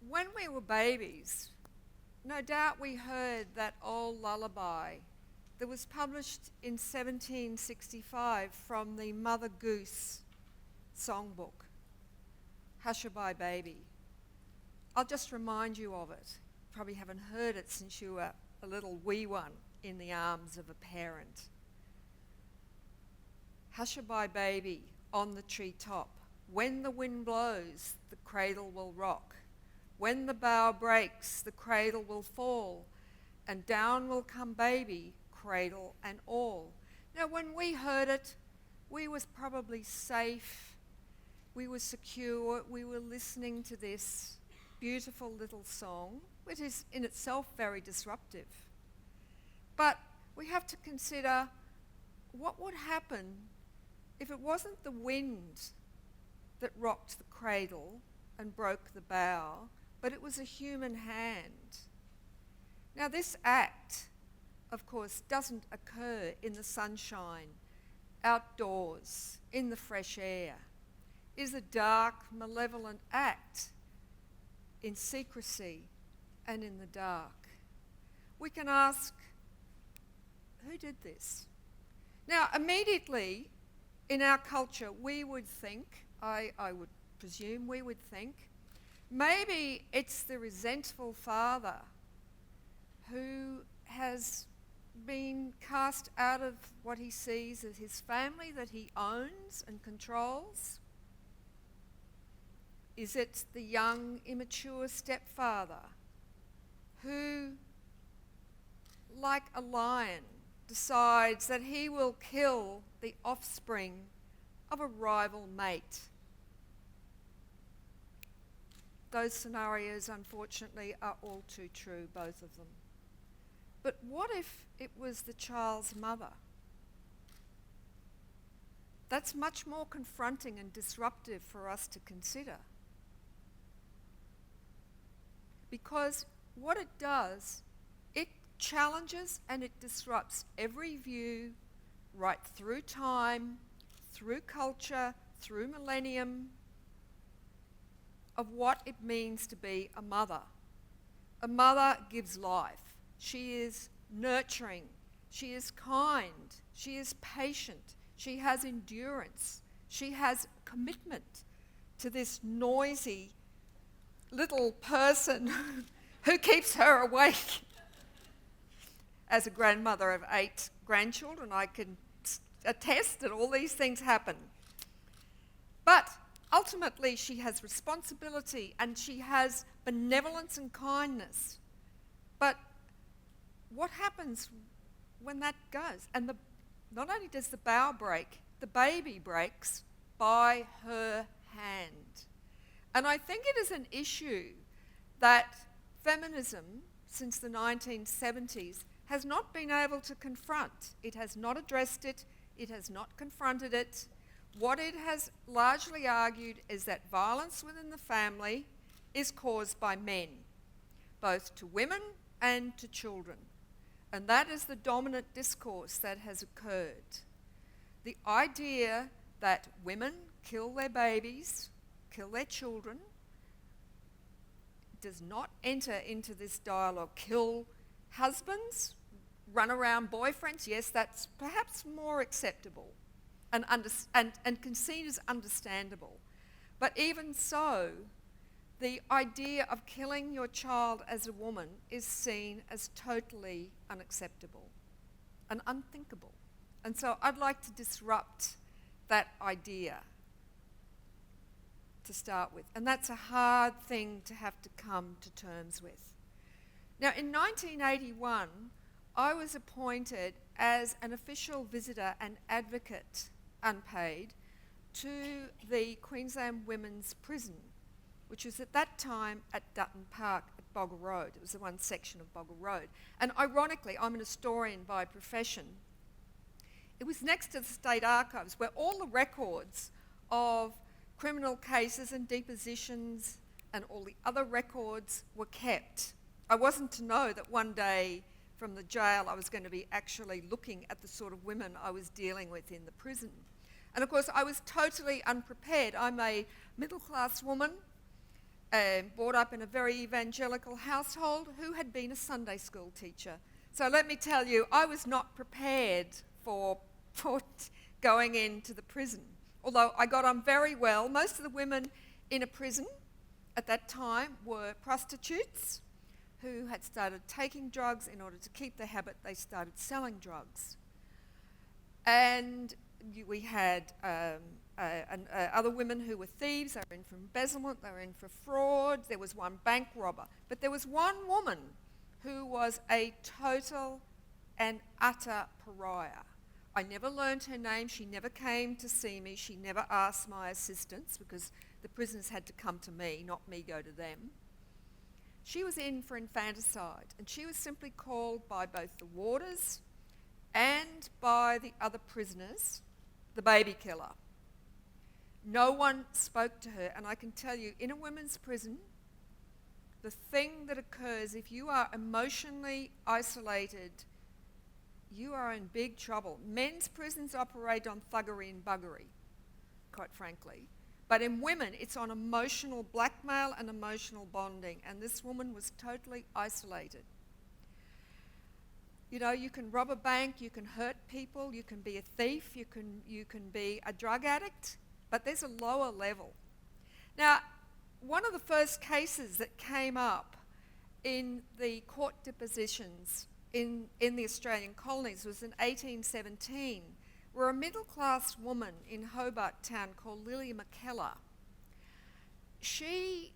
When we were babies, no doubt we heard that old lullaby that was published in 1765 from the Mother Goose songbook, Hush-a-bye Baby. I'll just remind you of it. Probably haven't heard it since you were a little wee one in the arms of a parent. Hush-a-bye baby on the treetop. When the wind blows, the cradle will rock. When the bough breaks, the cradle will fall, and down will come baby, cradle and all. Now, when we heard it, we was probably safe, we were secure, we were listening to this beautiful little song, which is in itself very disruptive. But we have to consider what would happen if it wasn't the wind that rocked the cradle and broke the bough, but it was a human hand. Now, this act, of course, doesn't occur in the sunshine, outdoors, in the fresh air. It is a dark, malevolent act in secrecy and in the dark. We can ask, who did this? Now, immediately in our culture, we would think, I would presume we would think, maybe it's the resentful father who has been cast out of what he sees as his family that he owns and controls. Is it the young, immature stepfather who, like a lion, decides that he will kill the offspring of a rival mate? Those scenarios, unfortunately, are all too true, both of them. But what if it was the child's mother? That's much more confronting and disruptive for us to consider. Because what it does, it challenges and it disrupts every view right through time, through culture, through millennium, of what it means to be a mother. A mother gives life. She is nurturing. She is kind. She is patient. She has endurance. She has commitment to this noisy little person who keeps her awake. As a grandmother of 8 grandchildren, I can attest that all these things happen. But ultimately, she has responsibility and she has benevolence and kindness. But what happens when that goes? And not only does the bough break, the baby breaks by her hand. And I think it is an issue that feminism, since the 1970s, has not been able to confront. It has not addressed it. It has not confronted it. What it has largely argued is that violence within the family is caused by men, both to women and to children. And that is the dominant discourse that has occurred. The idea that women kill their babies, kill their children, does not enter into this dialogue. Kill husbands, run around boyfriends, yes, that's perhaps more acceptable and seen as understandable. But even so, the idea of killing your child as a woman is seen as totally unacceptable and unthinkable. And so I'd like to disrupt that idea to start with. And that's a hard thing to have to come to terms with. Now, in 1981, I was appointed as an official visitor and advocate, unpaid, to the Queensland Women's Prison, which was at that time at Dutton Park at Boggle Road. It was the one section of Boggle Road. And ironically, I'm an historian by profession. It was next to the State Archives, where all the records of criminal cases and depositions and all the other records were kept. I wasn't to know that one day from the jail I was going to be actually looking at the sort of women I was dealing with in the prison. And of course I was totally unprepared. I'm a middle-class woman brought up in a very evangelical household who had been a Sunday school teacher. So let me tell you, I was not prepared for going into the prison. Although I got on very well. Most of the women in a prison at that time were prostitutes who had started taking drugs. In order to keep the habit, they started selling drugs. And we had other women who were thieves. They were in for embezzlement, they were in for fraud. There was one bank robber. But there was one woman who was a total and utter pariah. I never learned her name. She never came to see me. She never asked my assistance because the prisoners had to come to me, not me go to them. She was in for infanticide, and she was simply called by both the warders and by the other prisoners the baby killer. No one spoke to her, and I can tell you, in a women's prison, the thing that occurs if you are emotionally isolated, you are in big trouble. Men's prisons operate on thuggery and buggery, quite frankly. But in women, it's on emotional blackmail and emotional bonding, and this woman was totally isolated. You know, you can rob a bank, you can hurt people, you can be a thief, you can be a drug addict, but there's a lower level. Now, one of the first cases that came up in the court depositions in the Australian colonies was in 1817, where a middle-class woman in Hobart Town called Lily McKellar, she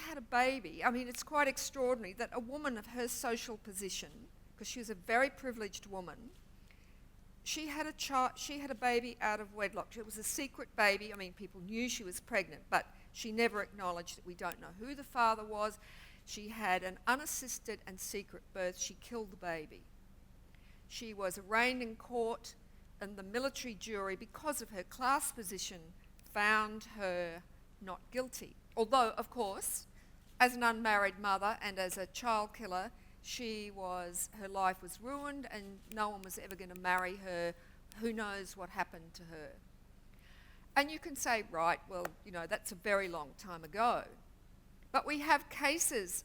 had a baby. I mean, it's quite extraordinary that a woman of her social position, because she was a very privileged woman, she had a baby out of wedlock. It was a secret baby. I mean, people knew she was pregnant, but she never acknowledged that we don't know who the father was. She had an unassisted and secret birth. She killed the baby. She was arraigned in court, and the military jury, because of her class position, found her not guilty. Although, of course, as an unmarried mother and as a child killer, her life was ruined and no one was ever going to marry her. Who knows what happened to her? And you can say, right, well, you know, that's a very long time ago. But we have cases.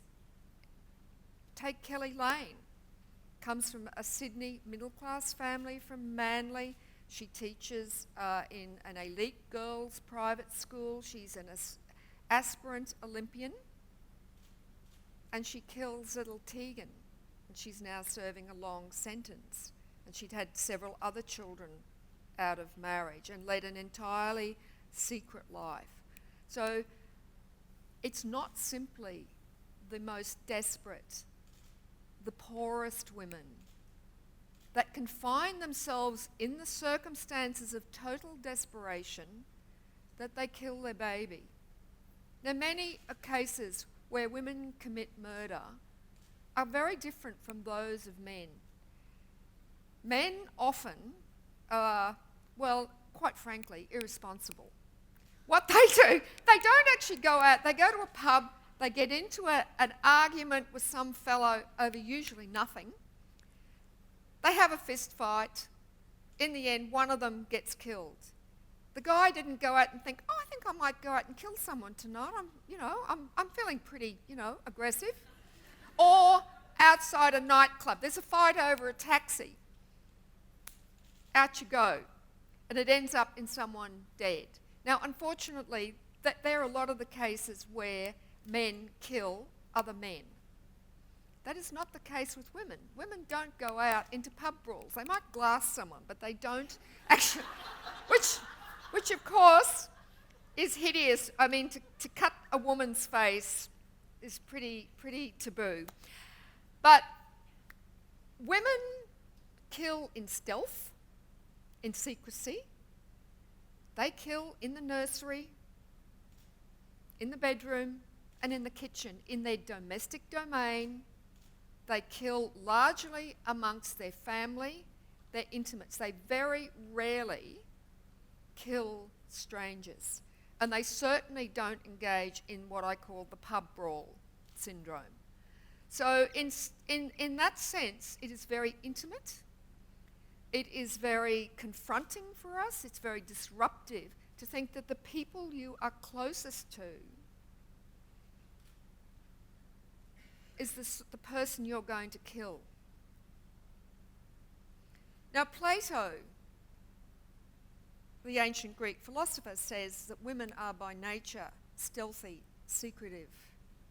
Take Kelly Lane. Comes from a Sydney middle-class family from Manly. She teaches in an elite girls' private school. She's an aspirant Olympian. And she kills little Tegan. And she's now serving a long sentence. And she'd had several other children out of marriage and led an entirely secret life. So it's not simply the most desperate, the poorest women that can find themselves in the circumstances of total desperation that they kill their baby. Now, many cases where women commit murder are very different from those of men. Men often are, well, quite frankly, irresponsible. What they do, they don't actually go out, they go to a pub, they get into an argument with some fellow over usually nothing. They have a fist fight. In the end, one of them gets killed. The guy didn't go out and think, oh, I think I might go out and kill someone tonight. I'm feeling pretty, aggressive. Or outside a nightclub, there's a fight over a taxi. Out you go. And it ends up in someone dead. Now, unfortunately, there are a lot of the cases where men kill other men. That is not the case with women. Women don't go out into pub brawls. They might glass someone, but they don't actually, which of course is hideous. I mean, to cut a woman's face is pretty taboo. But women kill in stealth, in secrecy. They kill in the nursery, in the bedroom, and in the kitchen, in their domestic domain. They kill largely amongst their family, their intimates. They very rarely kill strangers. And they certainly don't engage in what I call the pub brawl syndrome. So in that sense, it is very intimate. It is very confronting for us. It's very disruptive to think that the people you are closest to is the person you're going to kill. Now, Plato, the ancient Greek philosopher, says that women are by nature stealthy, secretive,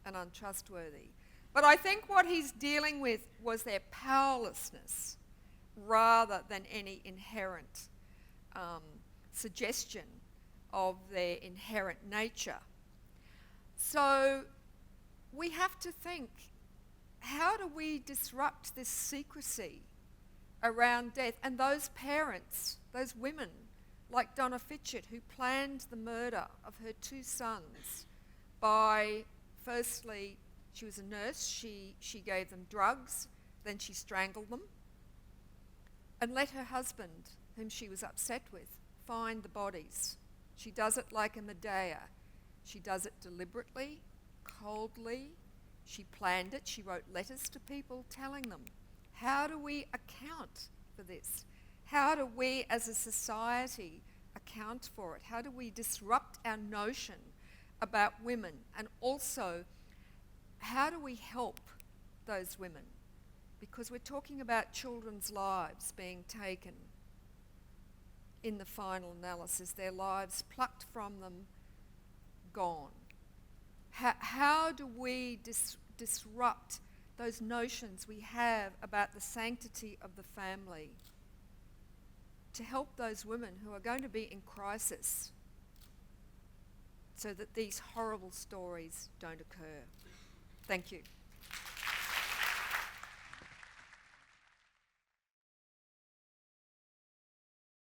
and untrustworthy. But I think what he's dealing with was their powerlessness rather than any inherent suggestion of their inherent nature. So we have to think, how do we disrupt this secrecy around death? And those parents, those women, like Donna Fitchett, who planned the murder of her 2 sons by, firstly, she was a nurse, she gave them drugs, then she strangled them, and let her husband, whom she was upset with, find the bodies. She does it like a Medea. She does it deliberately, coldly. She planned it. She wrote letters to people telling them. How do we account for this? How do we as a society account for it? How do we disrupt our notion about women? And also, how do we help those women? Because we're talking about children's lives being taken in the final analysis, their lives plucked from them, gone. How do we disrupt those notions we have about the sanctity of the family to help those women who are going to be in crisis so that these horrible stories don't occur? Thank you.